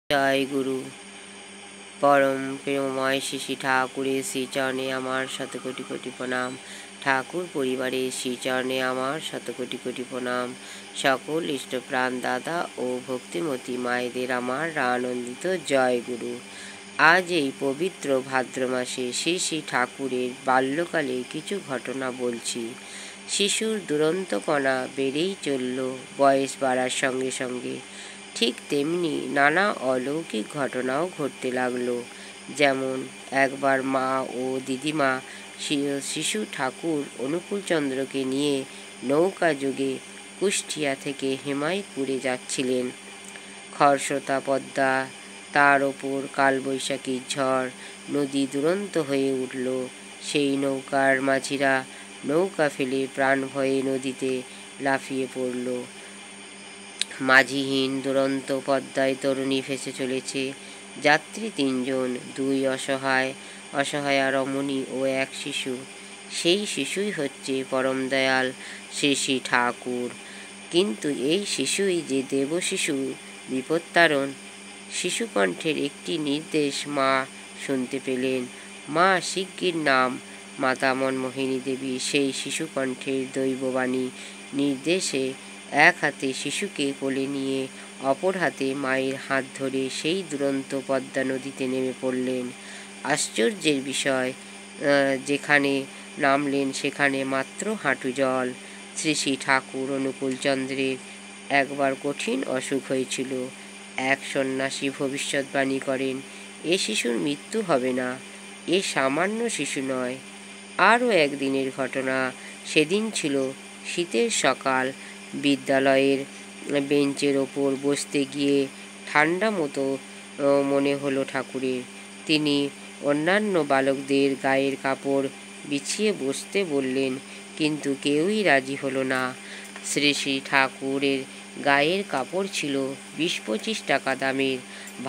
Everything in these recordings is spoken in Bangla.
জয় গুরু। পরম প্রেমময় শ্রী ঠাকুরের শ্রীচরণে আমার শতকোটি কোটি প্রণাম। ঠাকুর পরিবারের শ্রীচরণে আমার শতকোটি কোটি প্রণাম। সকল ইষ্টপ্রাণ দাদা ও ভক্তিমতী মায়েদের আমার আনন্দিত জয় গুরু। আজ এই পবিত্র ভাদ্র মাসে শ্রী শ্রী ঠাকুরের বাল্যকালে কিছু ঘটনা বলছি। শিশুর দুরন্তপনা বেড়েই চলল বয়স বাড়ার সঙ্গে সঙ্গে। ঠিক তেমনি নানা অলৌকিক ঘটনাও ঘটতে লাগলো। যেমন একবার মা ও দিদিমা শিশু ঠাকুর অনুকূলচন্দ্রকে নিয়ে নৌকা যোগে কুষ্টিয়া থেকে হেমায়তপুরে যাচ্ছিলেন। খরস্রোতা পদ্মা, তার ওপর কালবৈশাখীর ঝড়, নদী দুরন্ত হয়ে উঠল। সেই নৌকার মাঝিরা নৌকা ফেলে প্রাণ ভয়ে নদীতে লাফিয়ে পড়ল। মাঝিহীন দুরন্ত পদ্মায় তরুণী ভেসে চলেছে। যাত্রী 3 জন, 2 অসহায়া রমণী ও এক শিশু। সেই শিশুই হচ্ছে পরম দয়াল শ্রী শ্রী ঠাকুর। কিন্তু এই শিশুই যে দেব শিশু বিপত্তারণ। শিশুকণ্ঠের একটি নির্দেশ মা শুনতে পেলেন। মা শিগগির নাম মাতা মনমোহিনী দেবী সেই শিশুকণ্ঠের দৈববাণী নির্দেশে এক হাতে শিশুকে কোলে নিয়ে অপর হাতে মায়ের হাত ধরে সেই দুরন্ত পদ্মা নদীতে নেমে পড়লেন। আশ্চর্যের বিষয়, যেখানে নামলেন সেখানে মাত্র হাঁটু জল। শ্রী শ্রী ঠাকুর অনুকূলচন্দ্রের একবার কঠিন অসুখ হয়েছিল। এক সন্ন্যাসী ভবিষ্যৎবাণী করেন, এ শিশুর মৃত্যু হবে না, এ সামান্য শিশু নয়। আরও একদিনের ঘটনা। সেদিন ছিল শীতের সকাল। বিদ্যালয়ের বেঞ্চের ওপর বসতে গিয়ে ঠান্ডা মতো মনে হলো ঠাকুরের। তিনি অন্যান্য বালকদের গায়ের কাপড় বিছিয়ে বসতে বললেন, কিন্তু কেউই রাজি হলো না। শ্রী শ্রী ঠাকুরের গায়ের কাপড় ছিল 20-25 টাকা দামের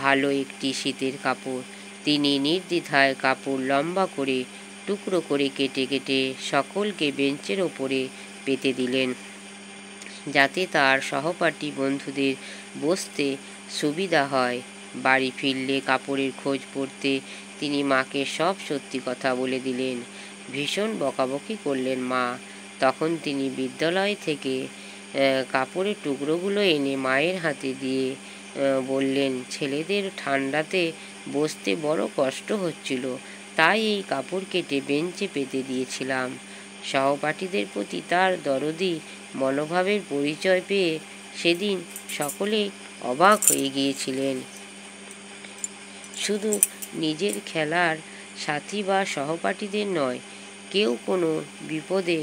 ভালো একটি শীতের কাপড়। তিনি নির্দ্বিধায় কাপড় লম্বা করে টুকরো করে কেটে কেটে সকলকে বেঞ্চের ওপরে পেতে দিলেন, যাতে তার সহপাঠী বন্ধুদের বসতে সুবিধা হয়। বাড়ি ফিরলে কাপড়ের খোঁজ পড়তে তিনি মাকে সব সত্যি কথা বলে দিলেন। ভীষণ বকাবকি করলেন মা। তখন তিনি বিদ্যালয় থেকে কাপড়ের টুকরোগুলো এনে মায়ের হাতে দিয়ে বললেন, ছেলেদের ঠান্ডাতে বসতে বড় কষ্ট হচ্ছিল, তাই এই কাপড় কেটে বেঞ্চে পেতে দিয়েছিলাম। সহপাঠীদের প্রতি তার দরদি মনোভাবের পরিচয় পেয়ে সেদিন সকলে অবাক হয়ে গিয়েছিলেন। শুধু নিজের খেলার সাথী বা সহপাঠীদের নয়, কেউ কোনো বিপদে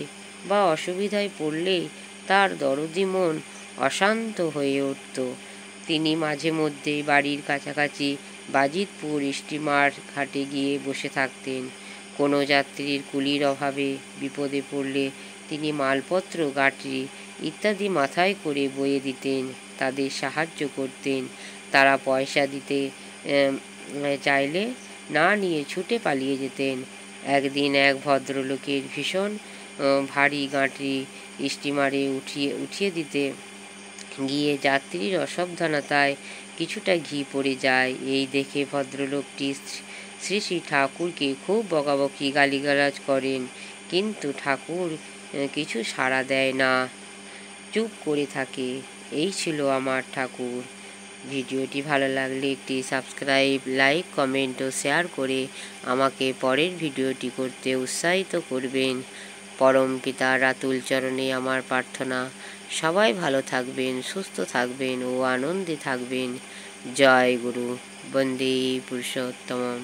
বা অসুবিধায় পড়লে তার দরদি মন অশান্ত হয়ে উঠত। তিনি মাঝে মধ্যে বাড়ির কাছাকাছি বাজিতপুর স্টিমার ঘাটে গিয়ে বসে থাকতেন। কোনো যাত্রীর কুলির অভাবে বিপদে পড়লে তিনি মালপত্র, গাঁটরি ইত্যাদি মাথায় করে বয়ে দিতেন, তাদের সাহায্য করতেন। তারা পয়সা দিতে চাইলে না নিয়ে ছুটে পালিয়ে যেতেন। একদিন এক ভদ্রলোকের ভীষণ ভারী গাঁটরি স্টিমারে উঠিয়ে দিতে গিয়ে যাত্রীর অসাবধানতায় কিছুটা ঘি পড়ে যায়। এই দেখে ভদ্রলোকটি শ্রী শ্রী ঠাকুরকে খুব বকাবকি গালিগালাজ করেন, কিন্তু ঠাকুর কিছু সাড়া দেয় না, চুপ করে থাকে। এই ছিল আমার ঠাকুর। ভিডিওটি ভালো লাগলে একটি সাবস্ক্রাইব, লাইক, কমেন্ট ও শেয়ার করে আমাকে পরের ভিডিওটি করতে উৎসাহিত করবেন। পরম পিতার আতুল চরণে আমার প্রার্থনা, সবাই ভালো থাকবেন, সুস্থ থাকবেন ও আনন্দে থাকবেন। জয় গুরু। বন্দে পুরুষোত্তমম।